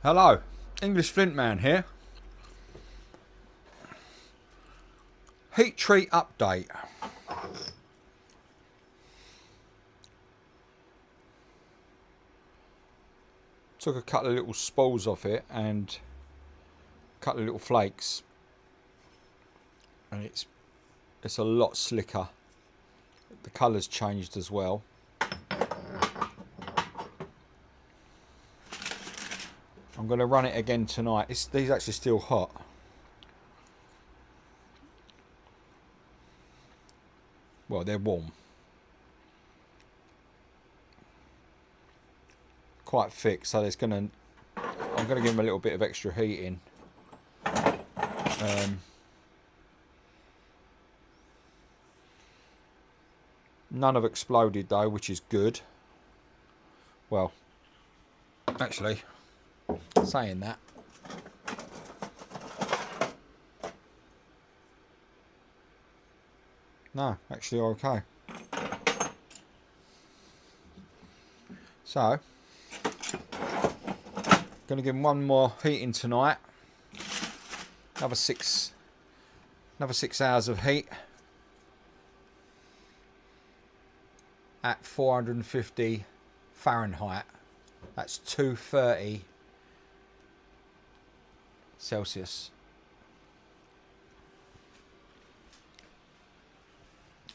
Hello, English Flint Man here. Heat treat update. Took a couple of little spalls off it and a couple of little flakes, and it's a lot slicker. The colour's changed as well. I'm going to run it again tonight. These are actually still hot. Well, they're warm. Quite thick, so I'm going to give them a little bit of extra heating. None have exploded though, which is good. Well, actually, saying that, no, actually okay. So, going to give them one more heating tonight. Another six hours of heat at 450 Fahrenheit. That's 230 Celsius.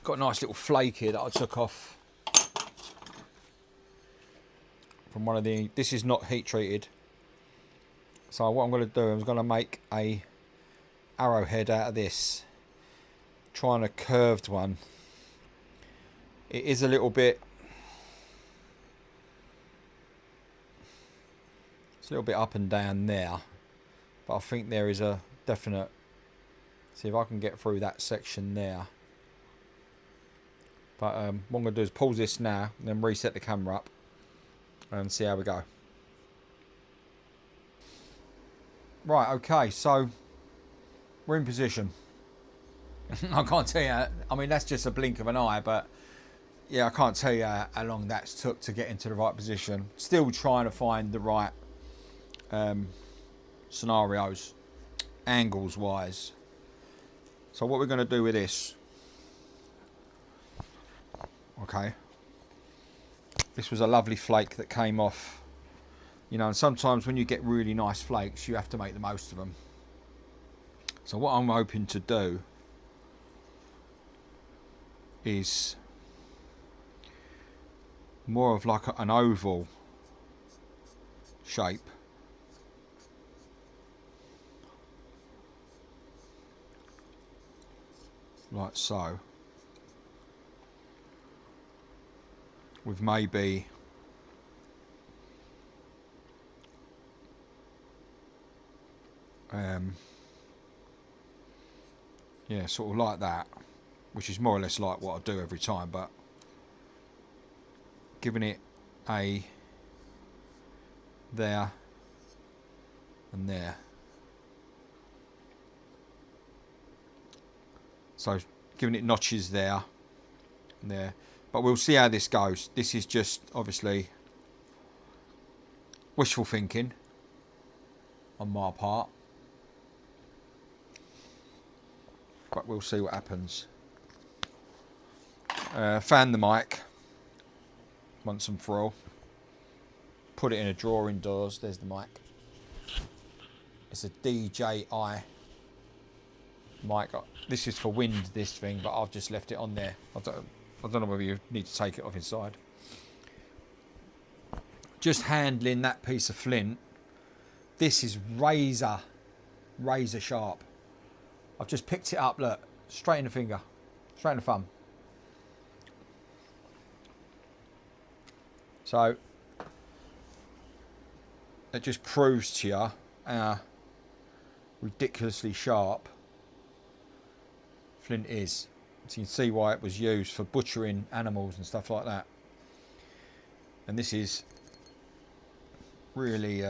Got a nice little flake here that I took off from one of the. This is not heat treated. So what I'm going to do, I'm going to make a arrowhead out of this. Trying a curved one. It is a little bit. It's a little bit up and down there, but I think there is a definite. See if I can get through that section there. But what I'm going to do is pause this now and then reset the camera up and see how we go. Right, okay, so we're in position. I can't tell you, I mean, that's just a blink of an eye, but yeah, I can't tell you how long that's took to get into the right position. Still trying to find the right scenarios, angles wise. So what we're going to do with this, okay, this was a lovely flake that came off, you know, and sometimes when you get really nice flakes you have to make the most of them. So what I'm hoping to do is more of like an oval shape, like so, with maybe yeah, sort of like that, which is more or less like what I do every time, but giving it a there and there. So giving it notches there and there. But we'll see how this goes. This is just obviously wishful thinking on my part. But we'll see what happens. Fan the mic once and for all. Put it in a drawer indoors. There's the mic. It's a DJI mic. This is for wind, this thing, but I've just left it on there. I don't know whether you need to take it off inside. Just handling that piece of flint. This is razor sharp. I've just picked it up, look, straight in the finger, straight in the thumb. So it just proves to you how ridiculously sharp flint is. So you can see why it was used for butchering animals and stuff like that. And this is really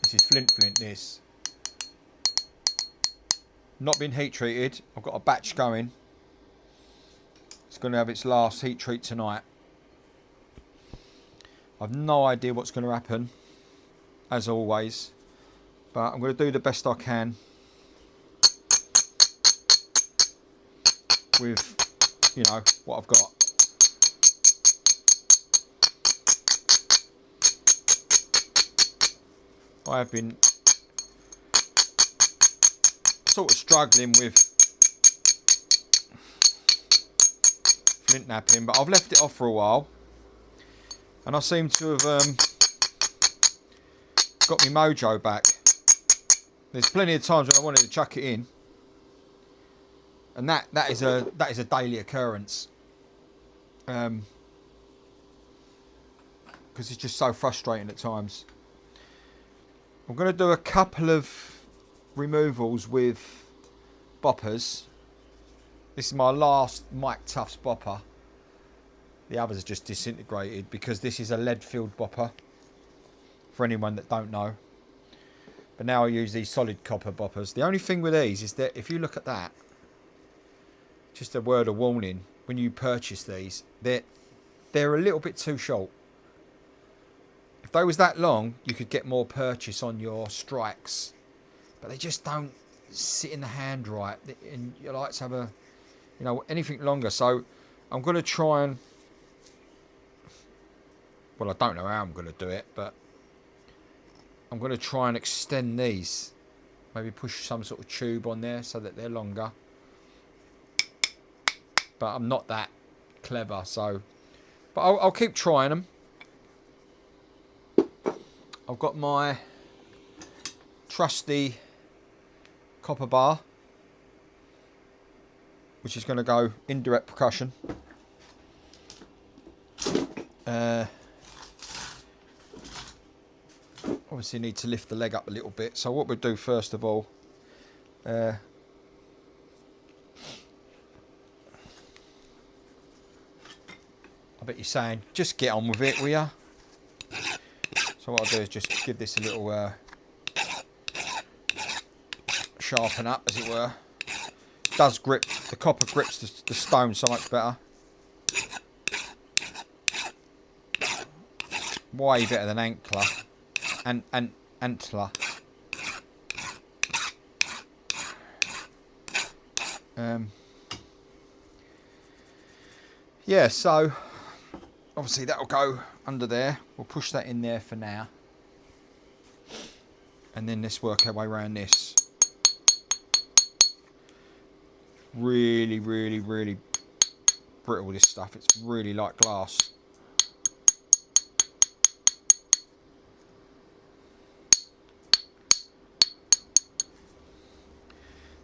this is flint, this. Not been heat treated. I've got a batch going. It's going to have its last heat treat tonight. I've no idea what's going to happen, as always, but I'm going to do the best I can with, you know, what I've got. I have been sort of struggling with flint knapping, but I've left it off for a while, and I seem to have got my mojo back. There's plenty of times when I wanted to chuck it in, and that is a daily occurrence, because it's just so frustrating at times. I'm going to do a couple of removals with boppers. This is my last Mike Tufts bopper. The others are just disintegrated because this is a lead-filled bopper, for anyone that don't know. But now I use these solid copper boppers. The only thing with these is that if you look at that, just a word of warning, when you purchase these, they're a little bit too short. If they was that long, you could get more purchase on your strikes, but they just don't sit in the hand right, and you like to have a, you know, anything longer. So I'm going to try and, well, I don't know how I'm going to do it, but I'm going to try and extend these, maybe push some sort of tube on there so that they're longer, but I'm not that clever, so, but I'll keep trying them. I've got my trusty copper bar, which is going to go indirect percussion. Obviously need to lift the leg up a little bit, so what we'll do first of all, I bet you're saying, just get on with it, will ya? So what I'll do is just give this a little sharpen up, as it were. It does grip, the copper grips the stone so much better. Way better than antler. Antler. Yeah, so obviously that'll go under there. We'll push that in there for now, and then let's work our way around this. Really brittle, this stuff. It's really like glass.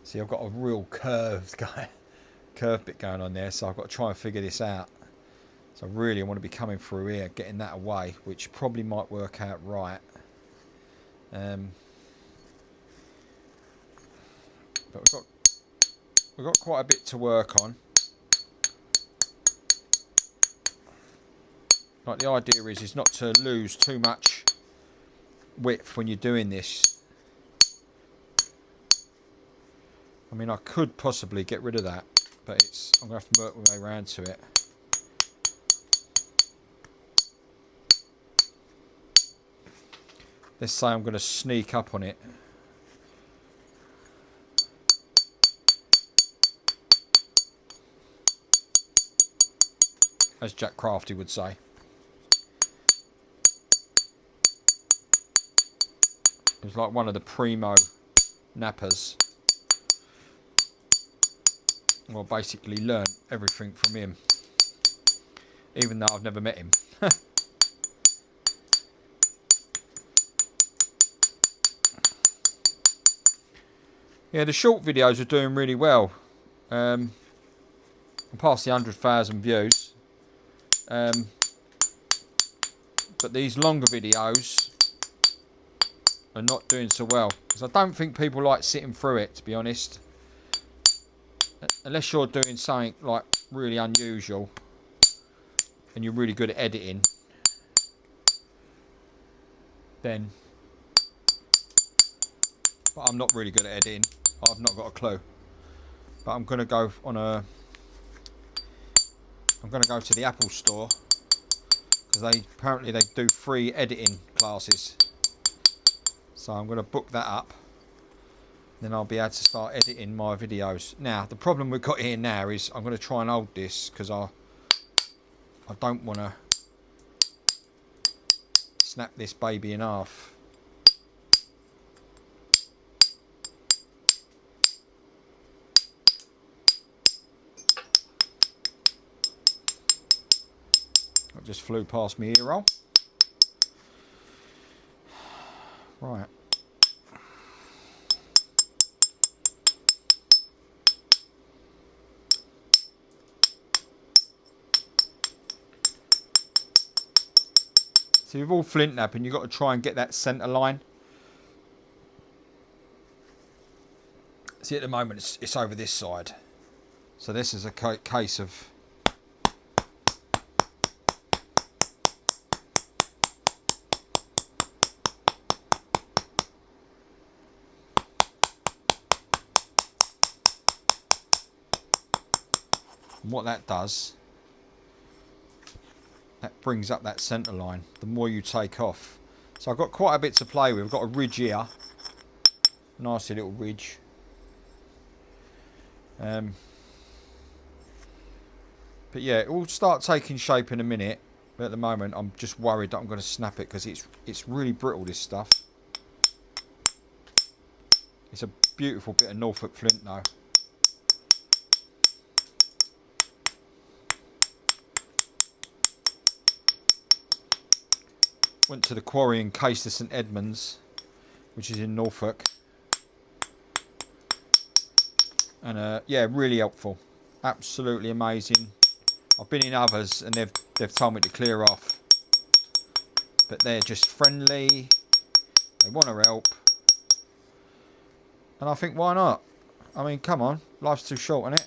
See, I've got a real curve bit going on there, so I've got to try and figure this out. So I really want to be coming through here, getting that away, which probably might work out right. But we've got quite a bit to work on. Like, the idea is not to lose too much width when you're doing this. I mean, I could possibly get rid of that, but I'm going to have to work my way around to it. Let's say I'm going to sneak up on it. As Jack Crafty would say. He was like one of the primo nappers. Well, basically learned everything from him, even though I've never met him. Yeah, the short videos are doing really well. I'm past the 100,000 views. But these longer videos are not doing so well, because I don't think people like sitting through it, to be honest. Unless you're doing something like really unusual and you're really good at editing, then, but I'm not really good at editing. I've not got a clue. But I'm going to go to the Apple store, because because apparently they do free editing classes. So I'm going to book that up. Then I'll be able to start editing my videos. Now, the problem we've got here now is I'm going to try and hold this because I don't want to snap this baby in half. That just flew past my ear roll. Right. So with all flint knapping, you've got to try and get that centre line. See, at the moment it's over this side. So this is a case of and what that does, that brings up that centre line the more you take off. So I've got quite a bit to play with. I've got a ridge here, nice little ridge. But yeah, it will start taking shape in a minute. But at the moment, I'm just worried that I'm going to snap it because it's really brittle, this stuff. It's a beautiful bit of Norfolk flint though. Went to the quarry in Caister St Edmunds, which is in Norfolk. And yeah, really helpful. Absolutely amazing. I've been in others and they've told me to clear off. But they're just friendly. They want to help. And I think, why not? I mean, come on. Life's too short, isn't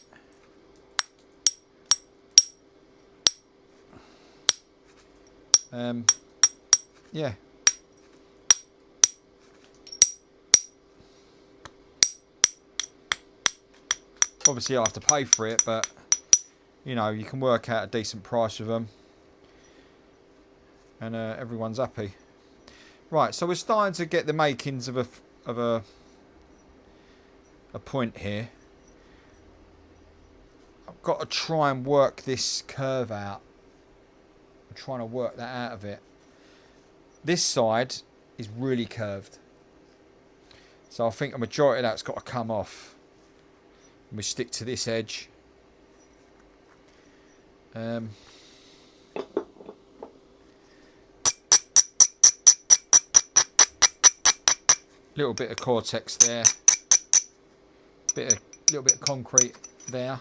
it? Yeah. Obviously, I'll have to pay for it, but, you know, you can work out a decent price with them. And everyone's happy. Right, so we're starting to get the makings of a point here. I've got to try and work this curve out. I'm trying to work that out of it. This side is really curved. So I think a majority of that's got to come off. And we stick to this edge. Little bit of cortex there. Little bit of concrete there.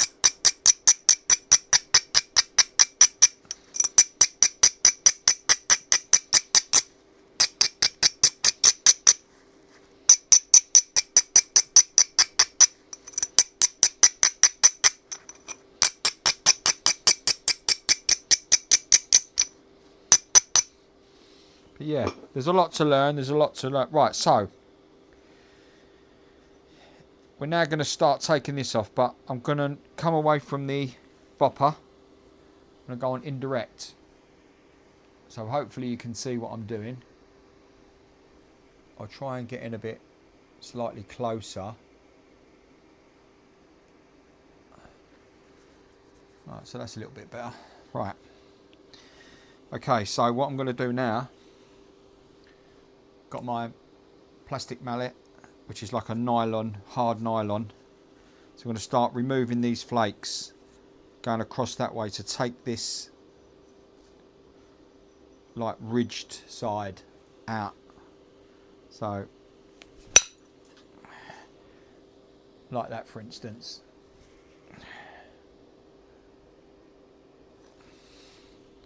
But yeah, there's a lot to learn. Right, so we're now going to start taking this off, but I'm going to come away from the bopper. I'm going to go on indirect. So hopefully you can see what I'm doing. I'll try and get in a bit slightly closer. Right, so that's a little bit better. Right. Okay, so what I'm going to do now, got my plastic mallet, which is like a nylon, hard nylon. So I'm going to start removing these flakes, going across that way to take this like ridged side out. So like that, for instance.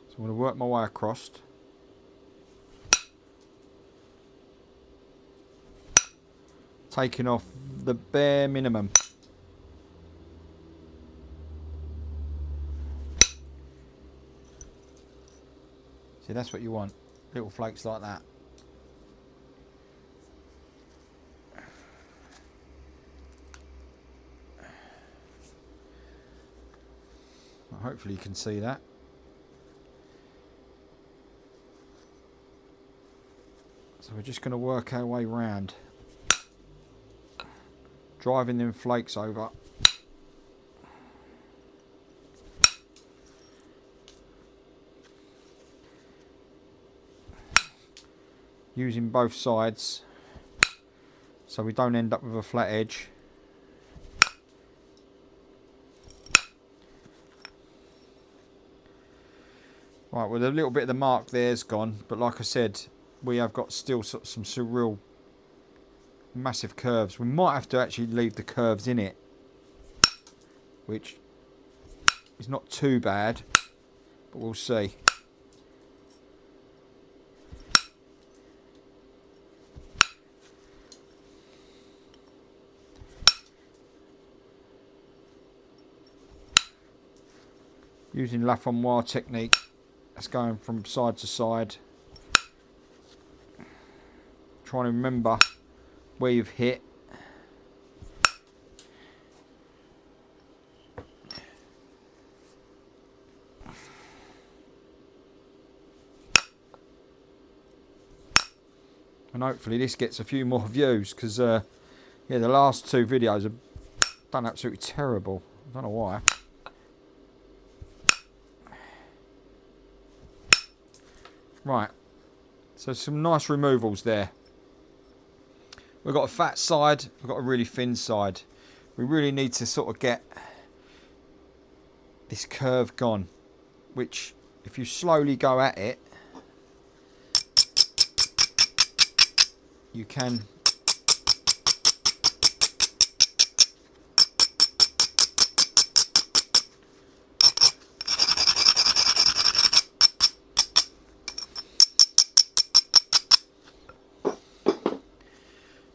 So I'm going to work my way across. Taking off the bare minimum. See, that's what you want. Little flakes like that. Well, hopefully you can see that. So we're just going to work our way round, driving them flakes over. Using both sides so we don't end up with a flat edge. Right, well, a little bit of the mark there's gone, but like I said, we have got still some surreal massive curves. We might have to actually leave the curves in it, which is not too bad, but we'll see. Using Lafrenoir technique, that's going from side to side. Trying to remember where you've hit. And hopefully this gets a few more views, because yeah, the last two videos have done absolutely terrible. I don't know why. Right, so some nice removals there. We've got a fat side, we've got a really thin side. We really need to sort of get this curve gone, which if you slowly go at it, you can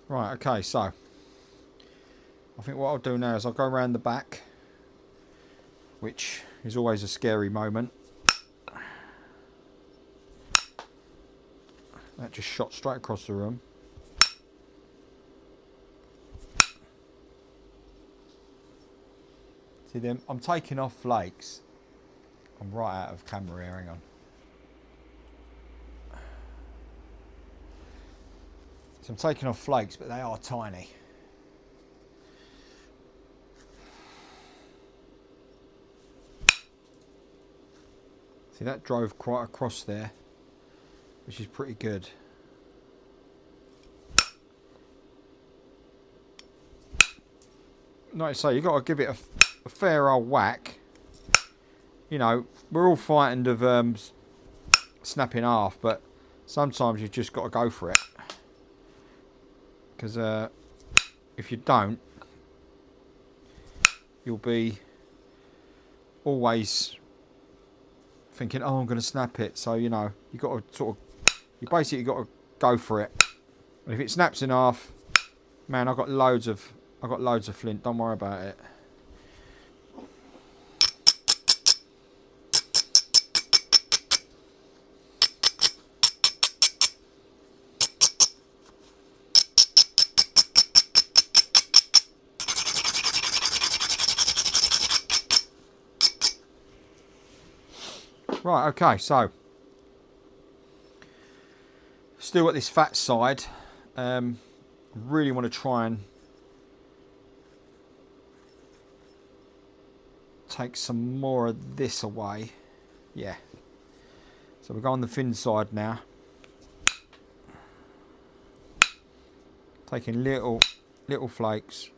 right, okay, so I think what I'll do now is I'll go around the back, which is always a scary moment. That just shot straight across the room. See them? I'm taking off flakes. I'm right out of camera here, hang on. So I'm taking off flakes, but they are tiny. See, that drove quite across there, which is pretty good. Like I say, you've got to give it a fair old whack. You know, we're all frightened of snapping half, but sometimes you've just got to go for it. Because if you don't, you'll be always thinking, oh, I'm going to snap it. So, you know, you got to sort of, you basically got to go for it. And if it snaps in half, man, I've got loads of Flint. Don't worry about it. Right, okay, so still at this fat side. Really want to try and take some more of this away. Yeah. So we go on the thin side now. Taking little flakes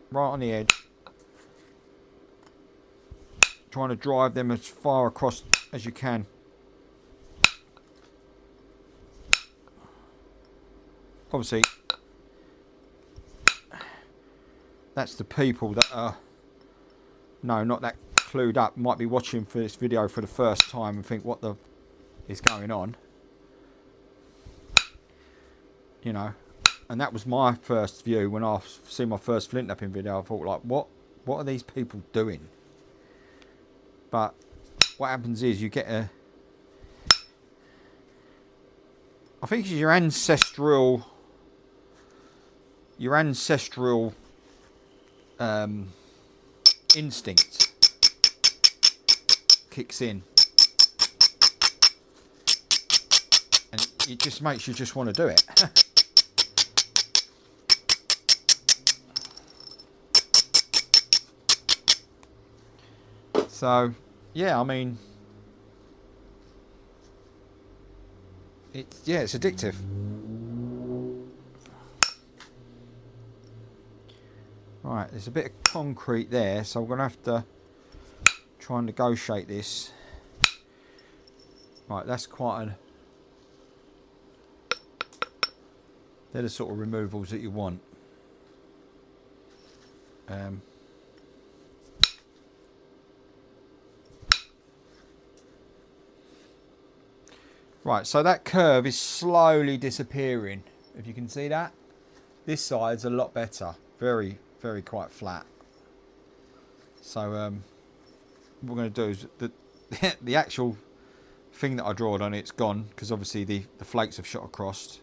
right on the edge. Trying to drive them as far across as you can. Obviously, that's the people that are not that clued up, might be watching for this video for the first time and think, what the is going on? You know, and that was my first view when I seen my first flint knapping video. I thought, like, what are these people doing? But what happens is you get a, I think it's your ancestral instinct kicks in, and it just makes you just want to do it. So yeah, I mean, it's addictive. Right, there's a bit of concrete there, so I'm going to have to try and negotiate this. Right, that's quite they're the sort of removals that you want. Right, so that curve is slowly disappearing. If you can see that, this side's a lot better. Very, very quite flat. So what we're going to do is the actual thing that I drawed on it's gone because obviously the flakes have shot across.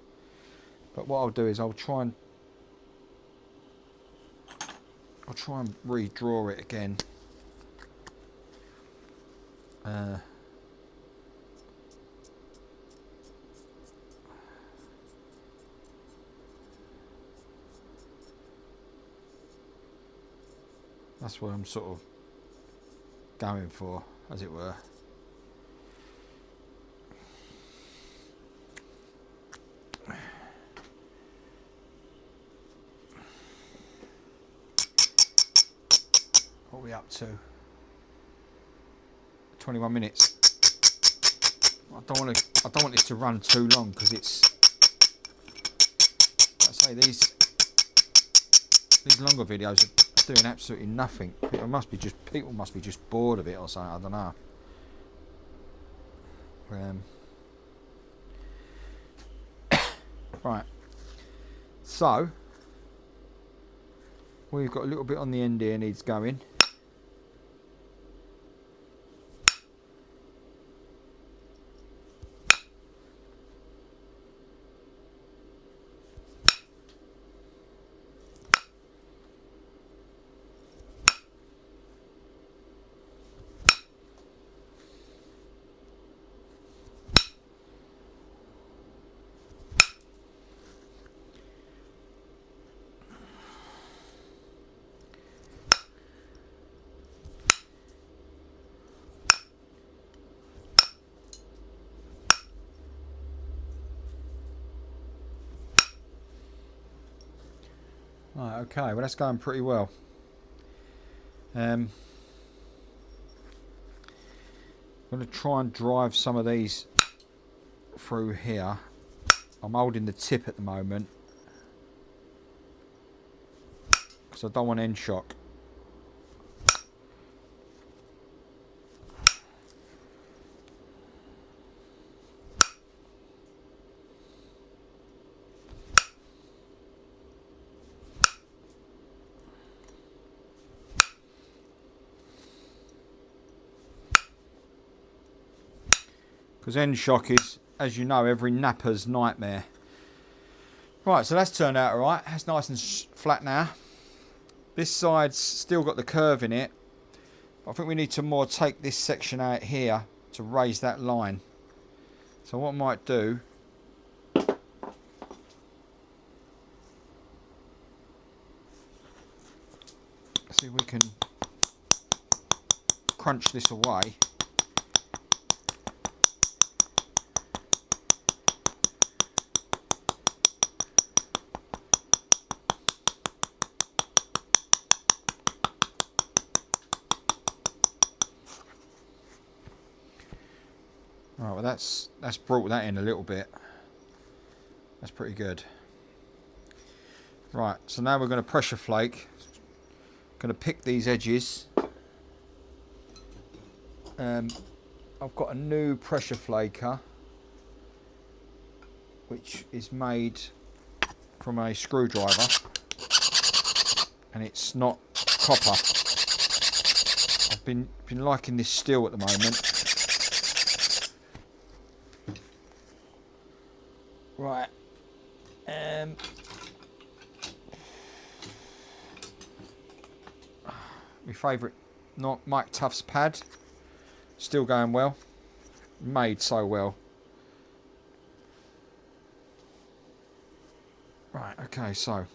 But what I'll do is I'll try and redraw it again. That's what I'm sort of going for, as it were. What are we up to? 21 minutes. I don't want this to run too long because it's, like I say, these longer videos are doing absolutely nothing. People must be just bored of it or something. I don't know. Right. So we've got a little bit on the end here needs going. Right, okay, well that's going pretty well. I'm going to try and drive some of these through here. I'm holding the tip at the moment because I don't want end shock. Because end shock is, as you know, every napper's nightmare. Right, so that's turned out alright. That's nice and flat now. This side's still got the curve in it. I think we need to more take this section out here to raise that line. So what I might do, see if we can crunch this away. Right, well that's brought that in a little bit. That's pretty good. Right, so now we're going to pressure flake. Going to pick these edges. I've got a new pressure flaker, which is made from a screwdriver, and it's not copper. I've been liking this steel at the moment. Right. My favourite, not Mike Tuff's pad. Still going well. Made so well. Right, okay, so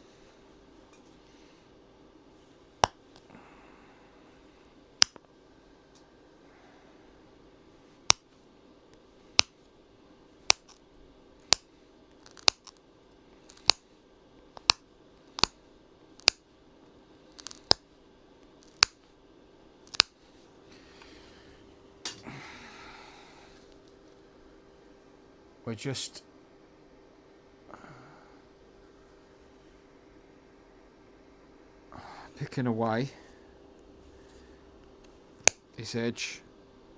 we're just picking away this edge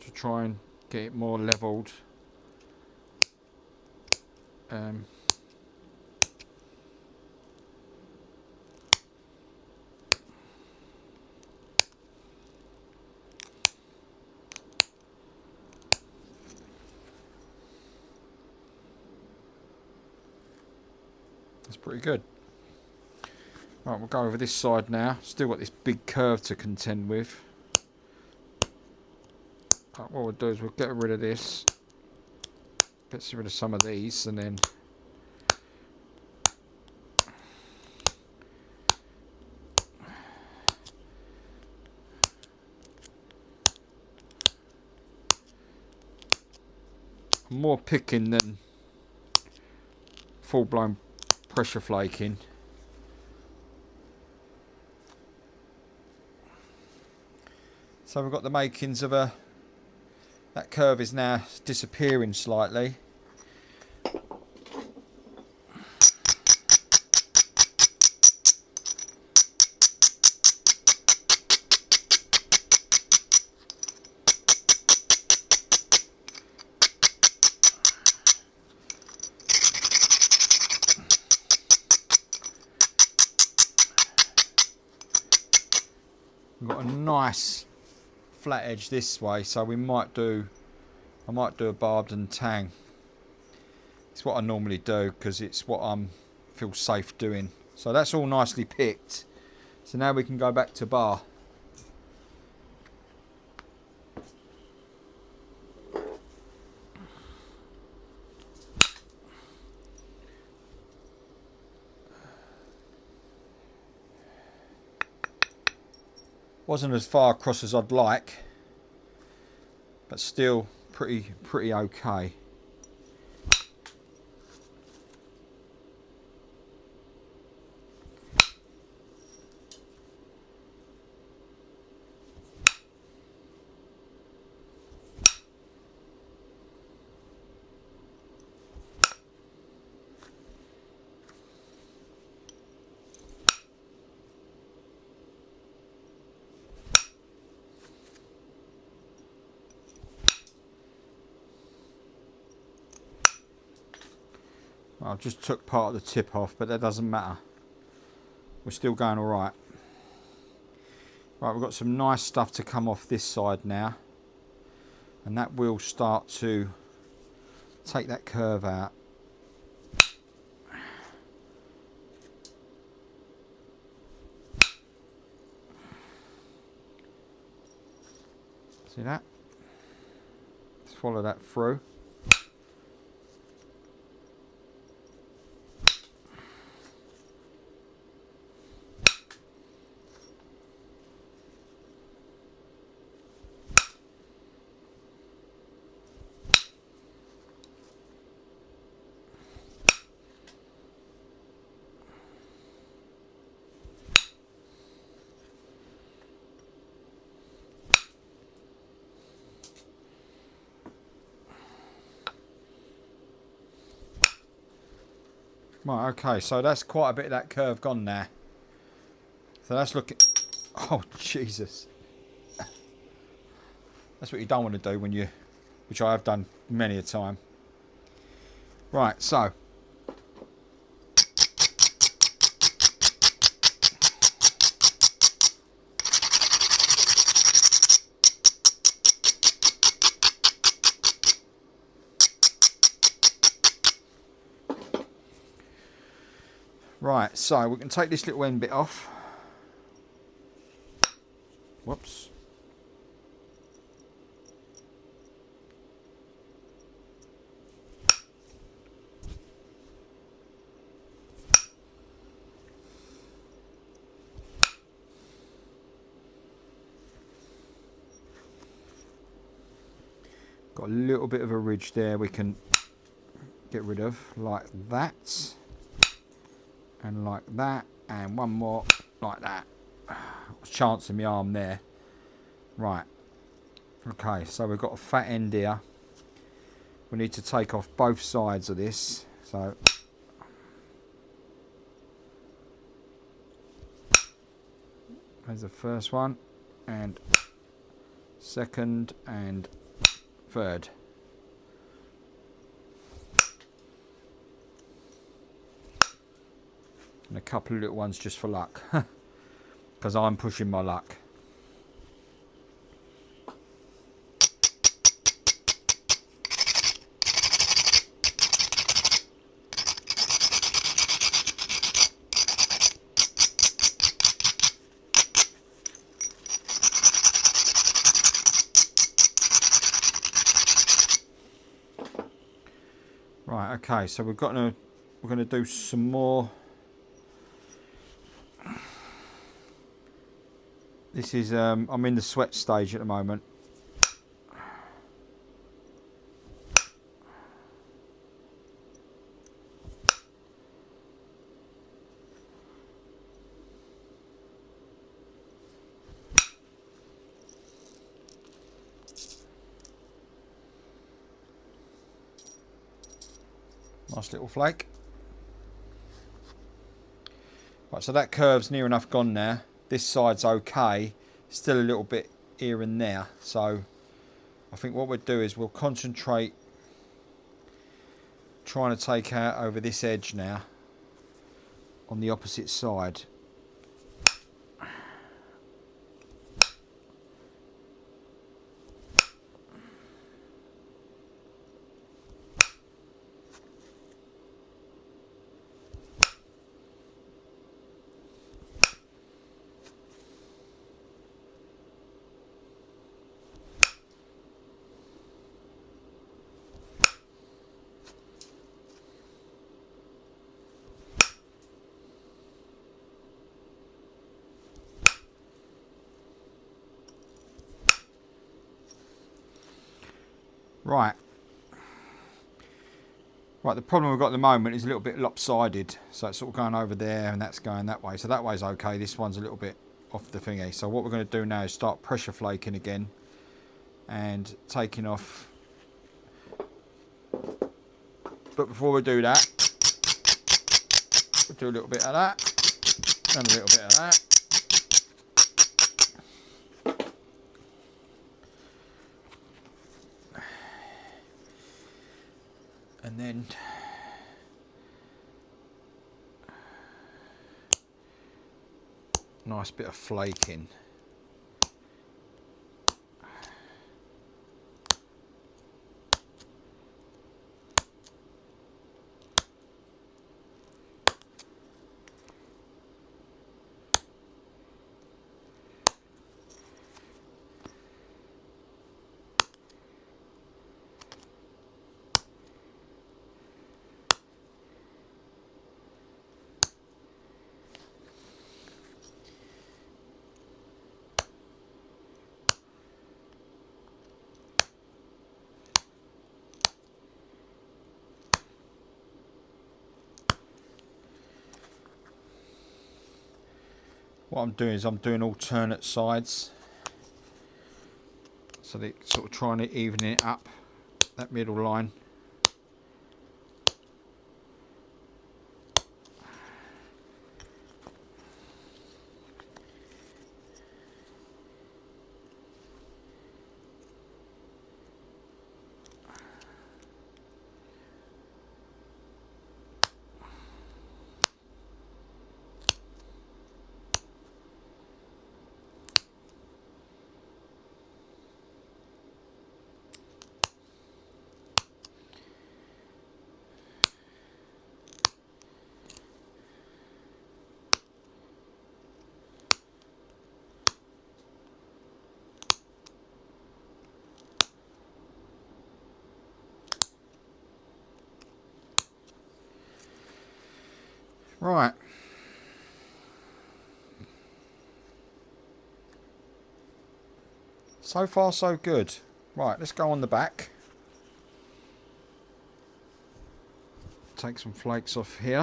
to try and get it more levelled. That's pretty good. Right, we'll go over this side now. Still got this big curve to contend with. Right, what we'll do is we'll get rid of this, get rid of some of these, and then more picking than full-blown pressure flaking. So we've got the makings of a... That curve is now disappearing slightly. We've got a nice flat edge this way, so we might do... I might do a barbed and tang. It's what I normally do because it's what I feel safe doing. So that's all nicely picked. So now we can go back to bar. Wasn't as far across as I'd like, but still pretty okay. I just took part of the tip off, but that doesn't matter. We're still going all right. Right, we've got some nice stuff to come off this side now, and that will start to take that curve out. See that? Let's follow that through. Right, okay, so that's quite a bit of that curve gone now. So that's looking... Oh, Jesus. That's what you don't want to do when you... Which I have done many a time. Right, so... Right, so we can take this little end bit off. Whoops. Got a little bit of a ridge there we can get rid of, like that, and like that, and one more like that. Chancing my arm there. Right. Okay, so we've got a fat end here. We need to take off both sides of this. So there's the first one, and second, and third. And a couple of little ones just for luck, because I'm pushing my luck. Right, okay, so we're going to do some more. This is I'm in the sweat stage at the moment. Nice little flake. Right, so that curve's near enough gone now. This side's okay. Still a little bit here and there. So I think what we'll do is we'll concentrate trying to take out over this edge now on the opposite side. Right. Right, the problem we've got at the moment is a little bit lopsided. So it's sort of going over there and that's going that way. So that way's okay. This one's a little bit off the thingy. So what we're going to do now is start pressure flaking again and taking off. But before we do that, we'll do a little bit of that and a little bit of that. And then nice bit of flaking. What I'm doing is I'm doing alternate sides, so they sort of trying to even it up, that middle line. Right. So far so good. Right, let's go on the back. take some flakes off here.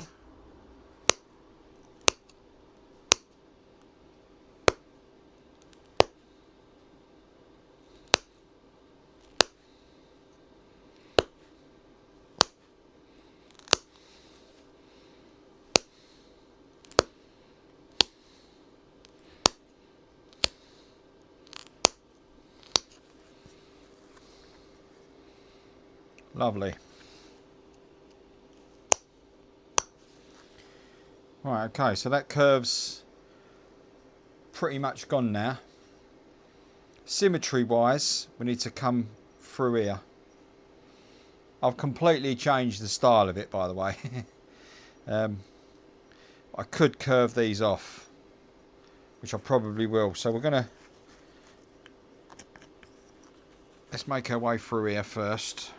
Lovely. Right, okay, so that curve's pretty much gone now. Symmetry wise, we need to come through here. I've completely changed the style of it, by the way. I could curve these off, which I probably will. So we're gonna, let's make our way through here first.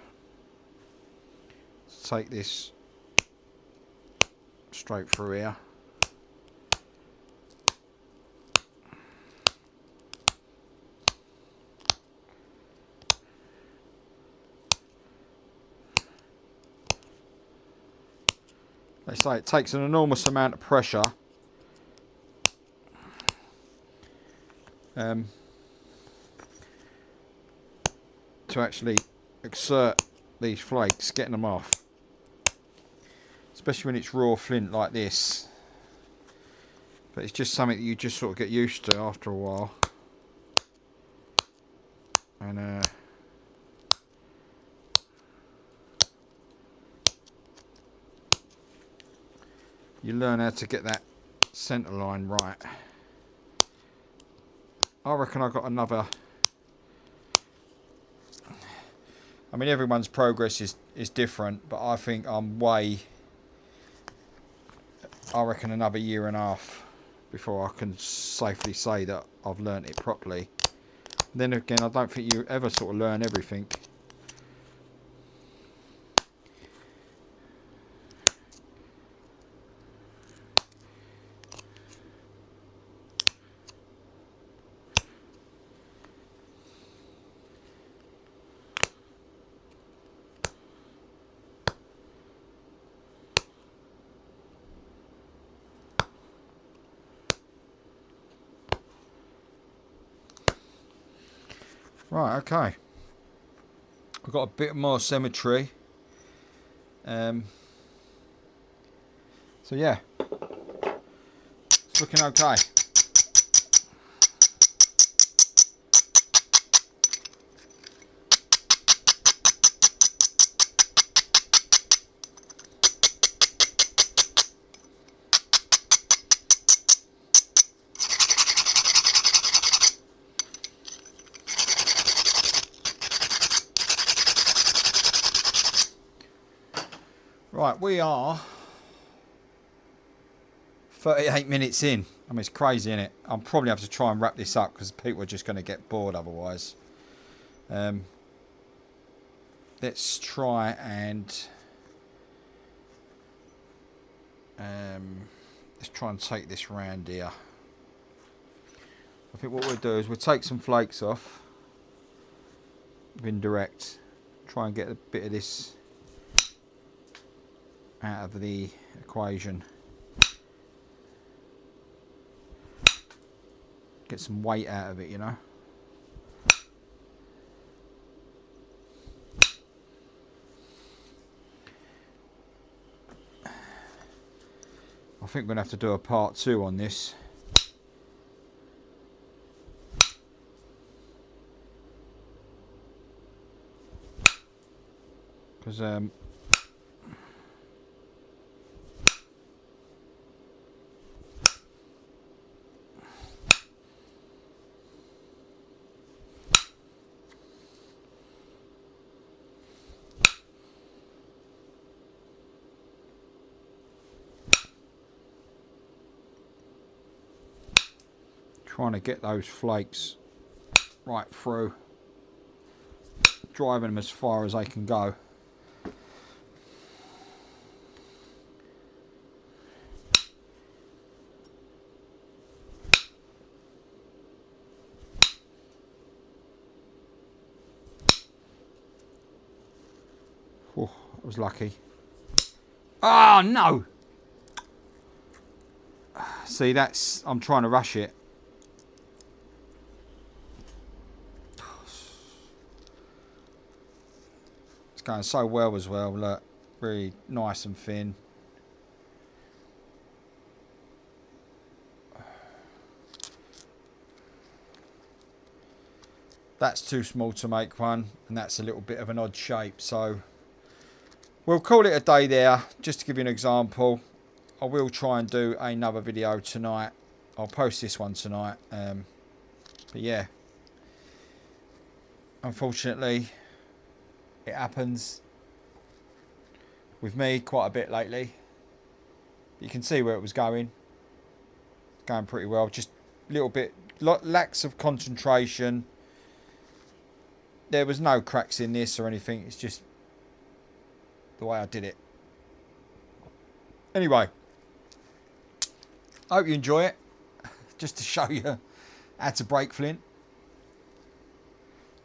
Let's take this straight through here. They say it takes an enormous amount of pressure to actually exert these flakes, getting them off, especially when it's raw flint like this. But it's just something that you just sort of get used to after a while. And you learn how to get that centre line right. I reckon I've got another. I mean, everyone's progress is different, but I think I'm way. I reckon another year and a half before I can safely say that I've learnt it properly. Then again, I don't think you ever sort of learn everything. Right, okay. We've got a bit more symmetry. So yeah, it's looking okay. Right, we are 38 minutes in. I mean, it's crazy, isn't it? I'll probably have to try and wrap this up because people are just going to get bored otherwise. Let's try and take this round here. I think what we'll do is we'll take some flakes off with indirect, try and get a bit of this out of the equation, get some weight out of it, you know. I think we're going to have to do a part 2 on this. Because trying to get those flakes right through, driving them as far as they can go. Oh, I was lucky. Oh, no! See, that's... I'm trying to rush it. It's going so well as well, look. Really nice and thin. That's too small to make one, and that's a little bit of an odd shape, so we'll call it a day there. Just to give you an example, I will try and do another video tonight. I'll post this one tonight, but yeah, unfortunately it happens with me quite a bit lately. You can see where it was going pretty well, just a little bit lacks of concentration. There was no cracks in this or anything. It's just the way I did it. Anyway, I hope you enjoy it. Just to show you how to break flint.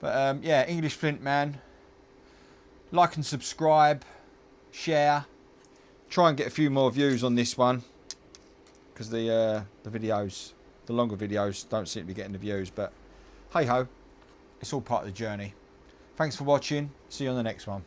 But yeah, English Flint man. Like and subscribe. Share. Try and get a few more views on this one. Because the videos, the longer videos don't seem to be getting the views. But hey ho. It's all part of the journey. Thanks for watching. See you on the next one.